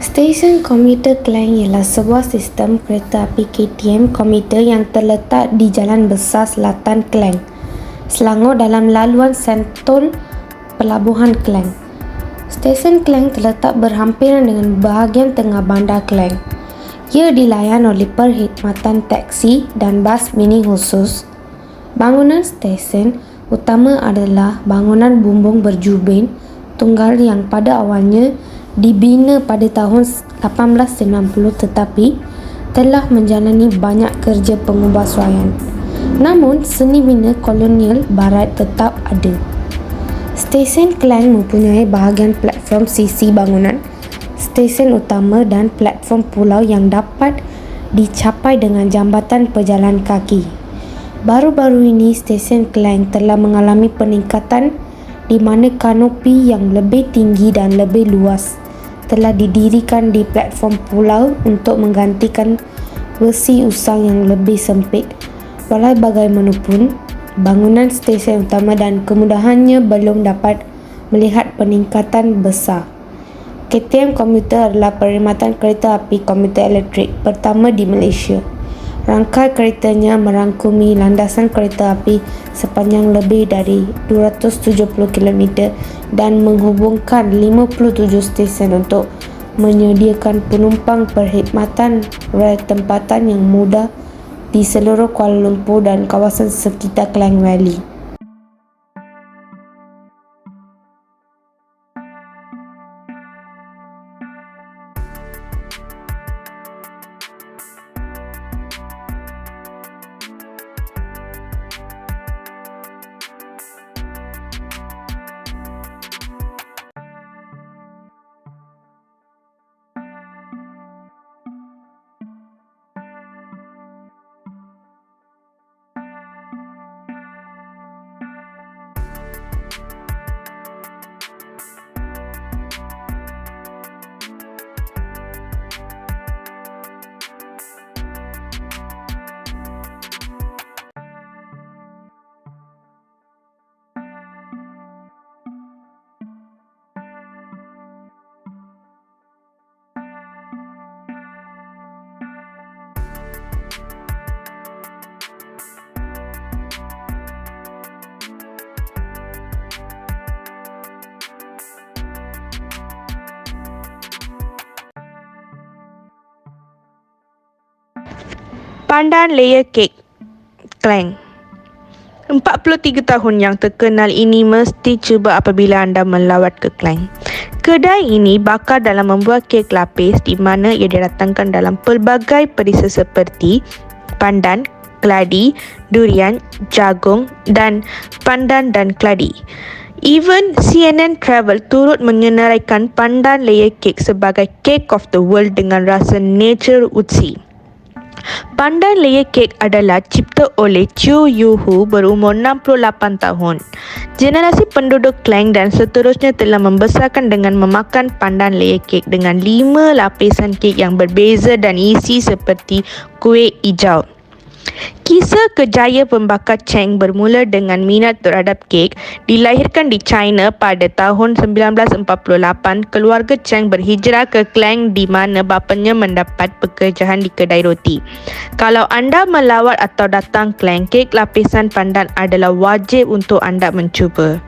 Stesen komuter Klang ialah sebuah sistem kereta api KTM komuter yang terletak di Jalan Besar Selatan Klang, Selangor dalam laluan Sentul Pelabuhan Klang. Stesen Klang terletak berhampiran dengan bahagian tengah bandar Klang. Ia dilayan oleh perkhidmatan taksi dan bas mini khusus. Bangunan stesen utama adalah bangunan bumbung berjubin tunggal yang pada awalnya dibina pada tahun 1890 tetapi telah menjalani banyak kerja pengubahsuaian. Namun, seni bina kolonial barat tetap ada. Stesen Klang mempunyai bahagian platform sisi bangunan, stesen utama dan platform pulau yang dapat dicapai dengan jambatan pejalan kaki. Baru-baru ini, stesen Klang telah mengalami peningkatan di mana kanopi yang lebih tinggi dan lebih luas telah didirikan di platform pulau untuk menggantikan versi usang yang lebih sempit. Walau bagaimanapun, bangunan stesen utama dan kemudahannya belum dapat melihat peningkatan besar. KTM komuter adalah perkhidmatan kereta api komuter elektrik pertama di Malaysia. Rangkai keretanya merangkumi landasan kereta api sepanjang lebih dari 270 km dan menghubungkan 57 stesen untuk menyediakan penumpang perkhidmatan rel tempatan yang mudah di seluruh Kuala Lumpur dan kawasan sekitar Klang Valley. Pandan Layer Cake Klang. 43 tahun yang terkenal ini mesti cuba apabila anda melawat ke Klang. Kedai ini bakar dalam membuat kek lapis di mana ia didatangkan dalam pelbagai perisa seperti pandan, keladi, durian, jagung dan pandan dan keladi. Even CNN Travel turut menyenaraikan Pandan Layer Cake sebagai Cake of the World dengan rasa nature woodsy. Pandan Layer Cake adalah cipta oleh Chiu Yu Hu berumur 68 tahun. Generasi penduduk Klang dan seterusnya telah membesarkan dengan memakan pandan layer cake dengan 5 lapisan kek yang berbeza dan isi seperti kuih hijau. Kisah kejaya pembakar Cheng bermula dengan minat terhadap kek. Dilahirkan di China pada tahun 1948, keluarga Cheng berhijrah ke Klang di mana bapanya mendapat pekerjaan di kedai roti. Kalau anda melawat atau datang Klang, kek lapisan pandan adalah wajib untuk anda mencuba.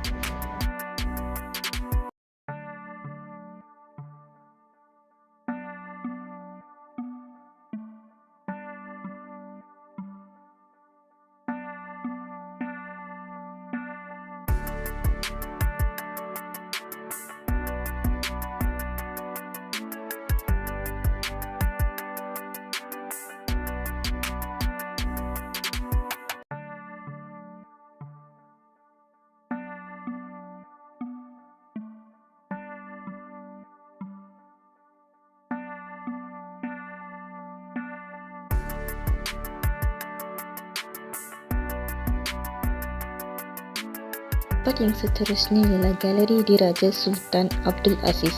Tempat yang seterusnya ialah Galeri Diraja Sultan Abdul Aziz.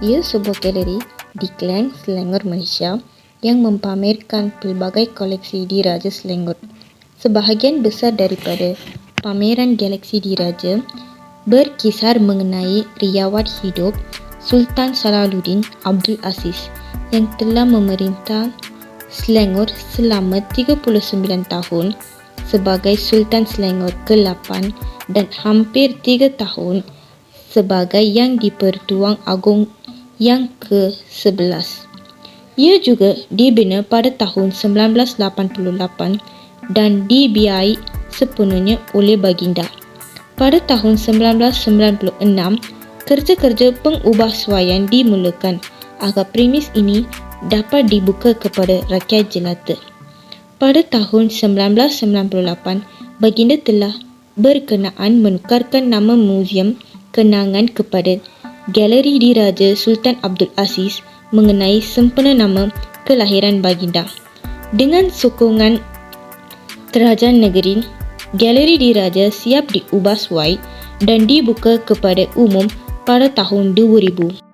Ia sebuah galeri di Klang, Selangor, Malaysia yang mempamerkan pelbagai koleksi Diraja Selangor. Sebahagian besar daripada pameran Galaksi Diraja berkisar mengenai riawat hidup, Sultan Salaluddin Abdul Aziz yang telah memerintah Selangor selama 39 tahun sebagai Sultan Selangor ke-8 dan hampir 3 tahun sebagai Yang di-Pertuan Agong yang ke-11. Ia juga dibina pada tahun 1988 dan dibiayai sepenuhnya oleh baginda. Pada tahun 1996, kerja-kerja pengubahsuaian dimulakan agar premis ini dapat dibuka kepada rakyat jelata. Pada tahun 1998, baginda telah berkenaan menukarkan nama muzium kenangan kepada Galeri Diraja Sultan Abdul Aziz mengenai sempena nama kelahiran baginda. Dengan sokongan kerajaan negeri, Galeri Diraja siap diubah suai dan dibuka kepada umum pada tahun 2000.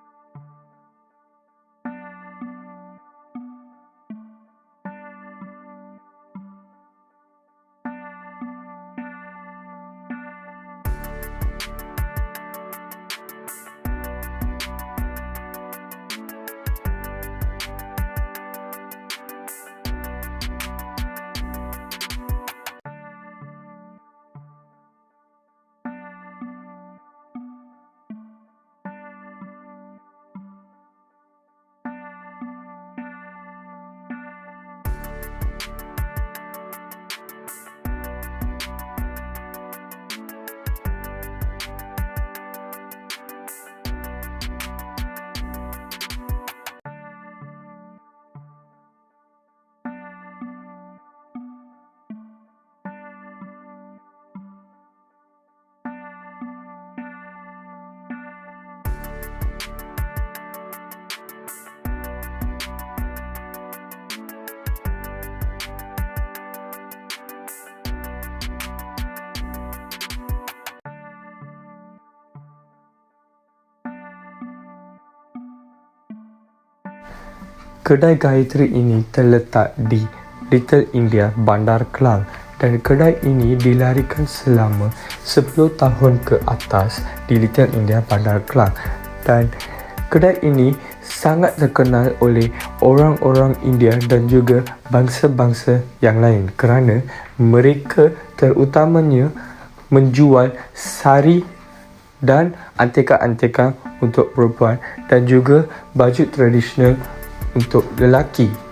Kedai Gayatri ini terletak di Little India, Bandar Klang, dan kedai ini dilarikan selama 10 tahun ke atas di Little India, Bandar Klang. Dan kedai ini sangat terkenal oleh orang-orang India dan juga bangsa-bangsa yang lain kerana mereka terutamanya menjual sari dan antika-antika untuk perempuan dan juga baju tradisional untuk lelaki.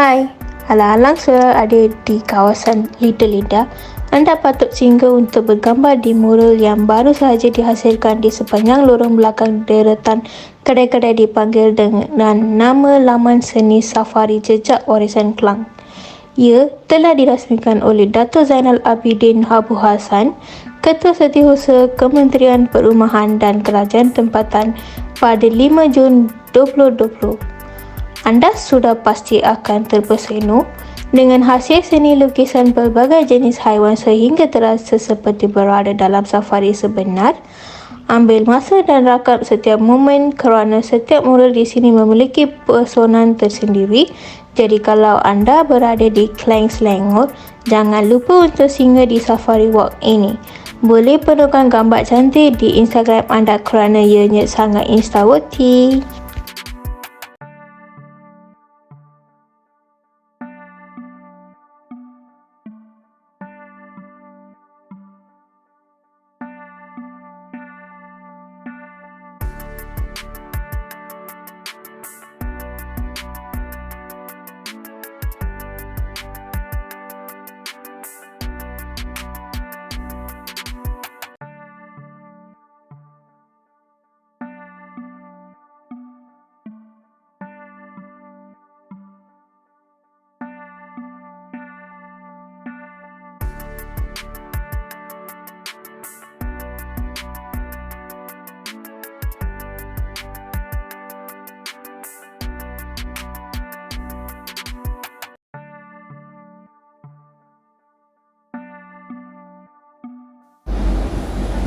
Hai, alang-alang saya ada di kawasan Little India. Anda patut singgah untuk bergambar di mural yang baru sahaja dihasilkan di sepanjang lorong belakang deretan kedai-kedai dipanggil dengan nama laman seni safari jejak warisan Klang. Ia telah dirasmikan oleh Dato' Zainal Abidin Habu Hassan, Ketua Setiausaha Kementerian Perumahan dan Kerajaan Tempatan pada 5 Jun 2020. Anda sudah pasti akan terpesona dengan hasil seni lukisan pelbagai jenis haiwan sehingga terasa seperti berada dalam safari sebenar. Ambil masa dan rakam setiap momen kerana setiap mural di sini memiliki pesonan tersendiri. Jadi kalau anda berada di Klang, Selangor, jangan lupa untuk singgah di Safari Walk ini. Boleh penuhkan gambar cantik di Instagram anda kerana ianya sangat insta-worthy.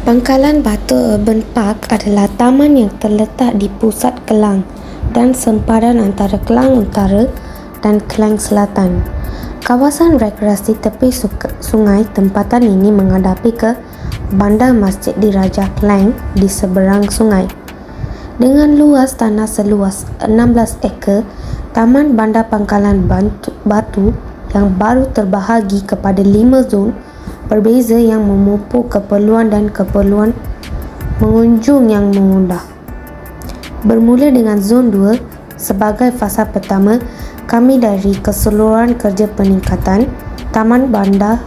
Pangkalan Batu Urban Park adalah taman yang terletak di pusat Klang dan sempadan antara Klang Utara dan Klang Selatan. Kawasan rekreasi tepi sungai tempatan ini menghadapi ke bandar Masjid Diraja Klang di seberang sungai. Dengan luas tanah seluas 16 ekar, Taman Bandar Pangkalan Batu yang baru terbahagi kepada 5 zon berbeza yang memupuk keperluan dan keperluan pengunjung yang mengundah. Bermula dengan Zon 2, sebagai fasa pertama, kami dari Keseluruhan Kerja Peningkatan Taman Bandar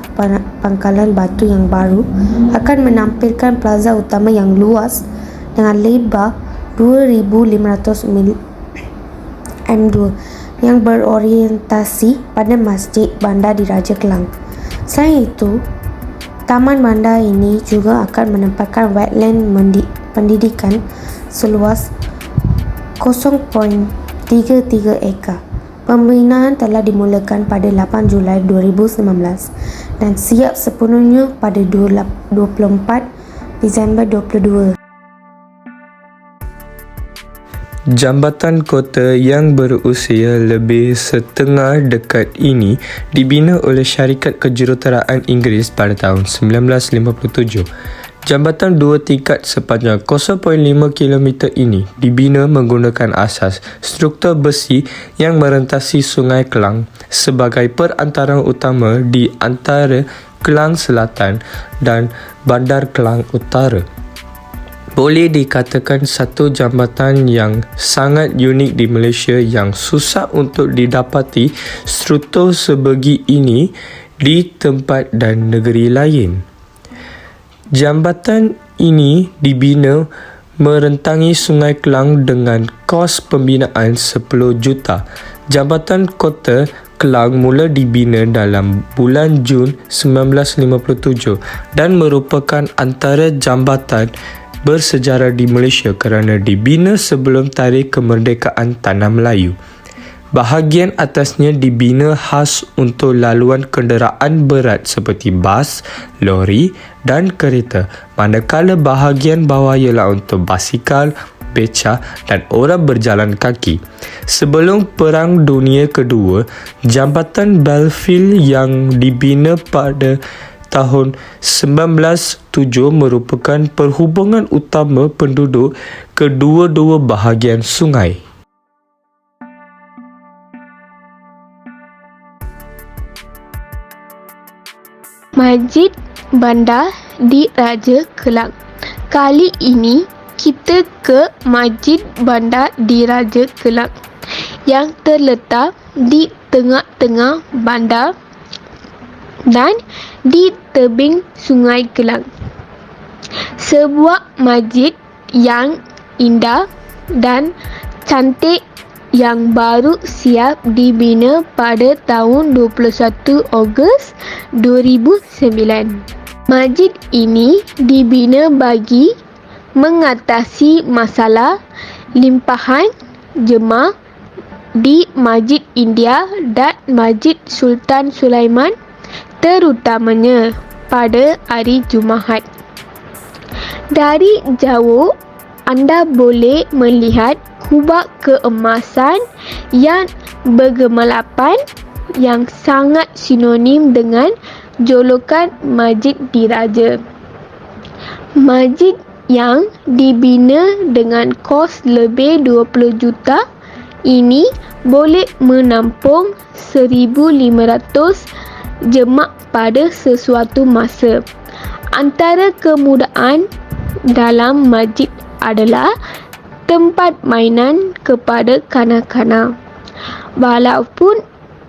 Pangkalan Batu yang baru akan menampilkan plaza utama yang luas dengan lebar 2,500 m2 yang berorientasi pada Masjid Bandar Diraja Klang. Selain itu, Taman bandar ini juga akan menempatkan wetland pendidikan seluas 0.33 ekar. Pembinaan telah dimulakan pada 8 Julai 2019 dan siap sepenuhnya pada 24 Disember 2022. Jambatan kota yang berusia lebih setengah dekad ini dibina oleh Syarikat Kejuruteraan Inggeris pada tahun 1957. Jambatan dua tingkat sepanjang 0.5 km ini dibina menggunakan asas struktur besi yang merentasi Sungai Klang sebagai perantaraan utama di antara Klang Selatan dan Bandar Klang Utara. Boleh dikatakan satu jambatan yang sangat unik di Malaysia yang susah untuk didapati struktur sebegi ini di tempat dan negeri lain. Jambatan ini dibina merentangi Sungai Klang dengan kos pembinaan 10 juta. Jambatan Kota Klang mula dibina dalam bulan Jun 1957 dan merupakan antara jambatan bersejarah di Malaysia kerana dibina sebelum tarikh kemerdekaan Tanah Melayu. Bahagian atasnya dibina khas untuk laluan kenderaan berat seperti bas, lori dan kereta, manakala bahagian bawah ialah untuk basikal, beca dan orang berjalan kaki. Sebelum Perang Dunia Kedua, Jambatan Belfield yang dibina pada tahun 1907 merupakan perhubungan utama penduduk kedua-dua bahagian sungai. Masjid Bandar Diraja Klang. Kali ini kita ke Masjid Bandar Diraja Klang yang terletak di tengah-tengah bandar dan di tebing Sungai Kelang. Sebuah masjid yang indah dan cantik yang baru siap dibina pada tahun 21 Ogos 2009. Masjid ini dibina bagi mengatasi masalah limpahan jemaah di Masjid India dan Masjid Sultan Sulaiman, terutamanya pada hari Jumaat. Dari jauh, anda boleh melihat kubah keemasan yang bergemalapan yang sangat sinonim dengan jolokan Masjid Diraja. Masjid yang dibina dengan kos lebih 20 juta ini boleh menampung 1,500 jemaah pada sesuatu masa. Antara kemudahan dalam masjid adalah tempat mainan kepada kanak-kanak. Walaupun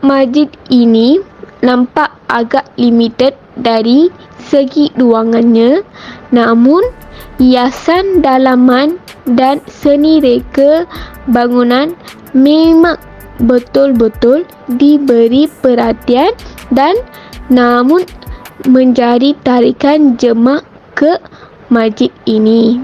masjid ini nampak agak limited dari segi ruangannya, namun hiasan dalaman dan seni reka bangunan memang betul-betul diberi perhatian dan namun menjadi tarikan jemaah ke masjid ini.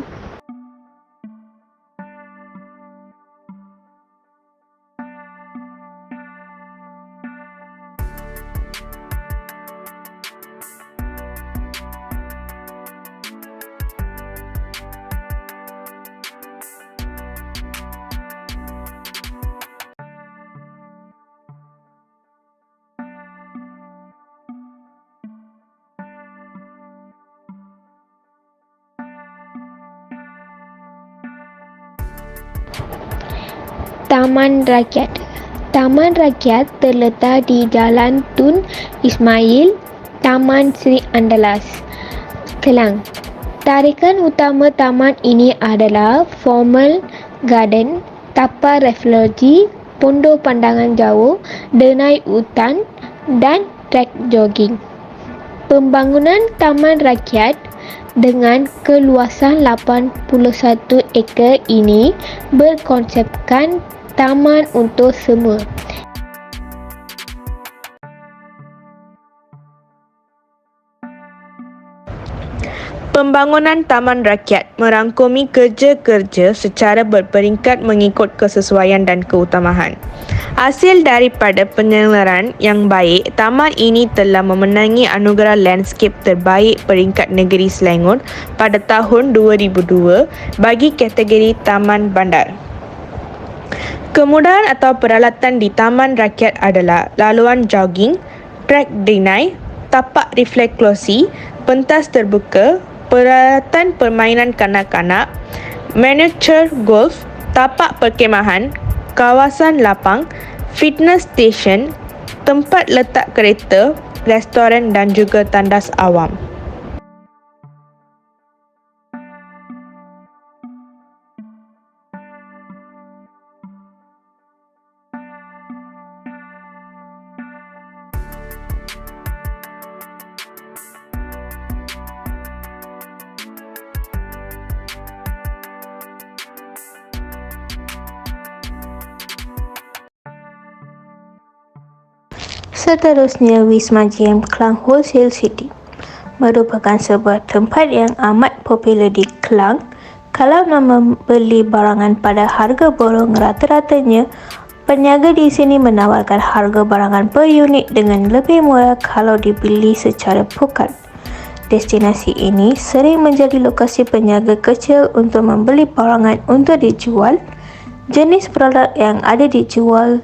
Taman Rakyat. Taman Rakyat terletak di Jalan Tun Ismail, Taman Sri Andalas, Kelang. Tarikan utama taman ini adalah formal garden, tapak refleksi, pondok pandangan jauh, denai hutan dan trek jogging. Pembangunan Taman Rakyat dengan keluasan 81 ekar ini berkonsepkan taman untuk semua. Pembangunan Taman Rakyat merangkumi kerja-kerja secara berperingkat mengikut kesesuaian dan keutamaan. Hasil daripada penyelenggaraan yang baik, taman ini telah memenangi anugerah landscape terbaik peringkat negeri Selangor pada tahun 2002 bagi kategori Taman Bandar. Kemudahan atau peralatan di Taman Rakyat adalah laluan jogging, trek denai, tapak refleksi, pentas terbuka, peralatan permainan kanak-kanak, miniature golf, tapak perkemahan, kawasan lapang, fitness station, tempat letak kereta, restoran dan juga tandas awam. Seterusnya, Wisma GM Kelang Wholesale City merupakan sebuah tempat yang amat popular di Kelang. Kalau nak membeli barangan pada harga borong rata-ratanya, peniaga di sini menawarkan harga barangan per unit dengan lebih murah kalau dibeli secara pokok. Destinasi ini sering menjadi lokasi peniaga kecil untuk membeli barangan untuk dijual. Jenis produk yang ada dijual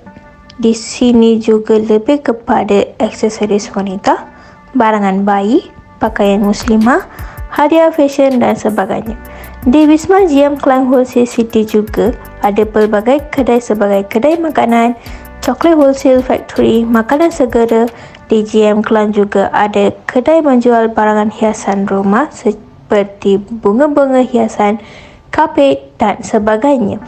di sini juga lebih kepada aksesoris wanita, barangan bayi, pakaian muslimah, hadiah fashion dan sebagainya. Di Wisma GM Kelang Wholesale City juga ada pelbagai kedai sebagai kedai makanan, coklat wholesale factory, makanan segera. Di GM Kelang juga ada kedai menjual barangan hiasan rumah seperti bunga-bunga hiasan, kapet dan sebagainya.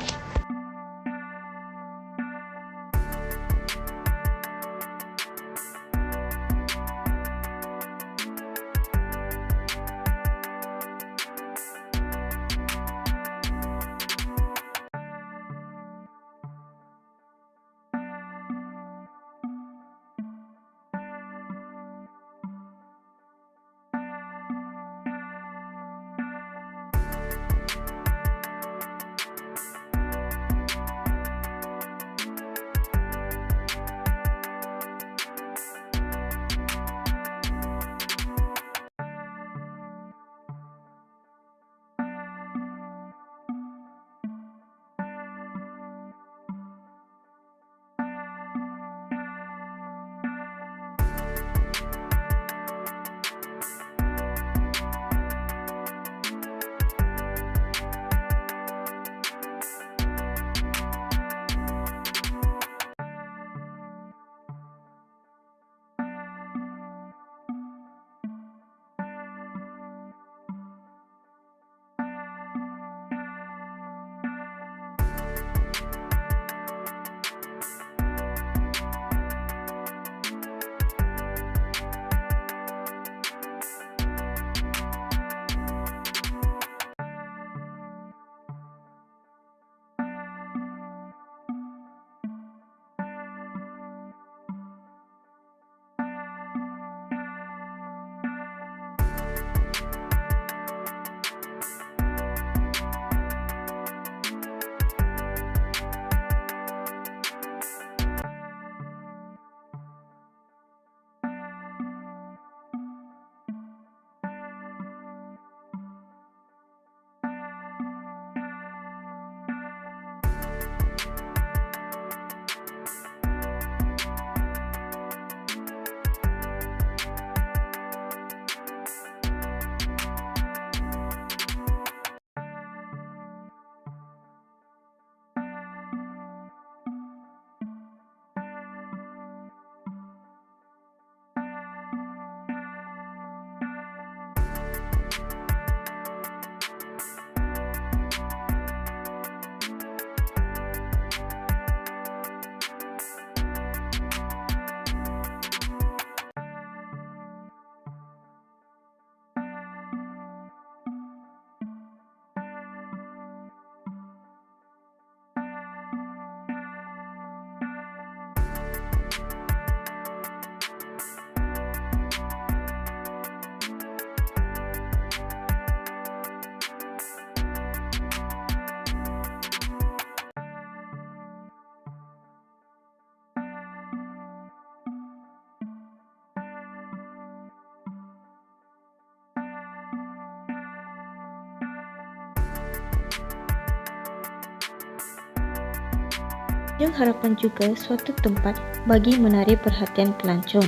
Tanjung Harapan juga suatu tempat bagi menarik perhatian pelancong.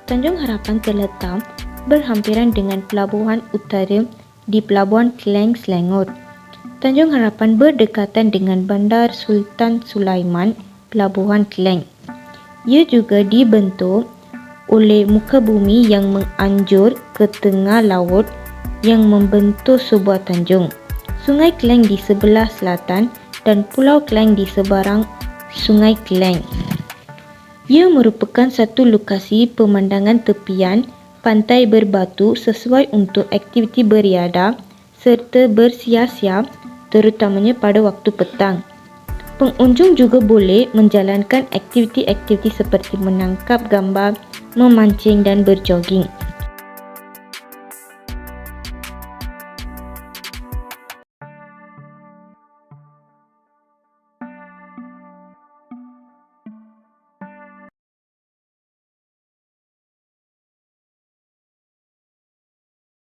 Tanjung Harapan terletak berhampiran dengan pelabuhan utara di Pelabuhan Klang, Selangor. Tanjung Harapan berdekatan dengan Bandar Sultan Sulaiman, Pelabuhan Klang. Ia juga dibentuk oleh muka bumi yang menganjur ke tengah laut yang membentuk sebuah tanjung. Sungai Klang di sebelah selatan dan Pulau Klang di seberang Sungai Klang. Ia merupakan satu lokasi pemandangan tepian pantai berbatu sesuai untuk aktiviti beriadah serta bersiasat terutamanya pada waktu petang. Pengunjung juga boleh menjalankan aktiviti-aktiviti seperti menangkap gambar, memancing dan berjoging.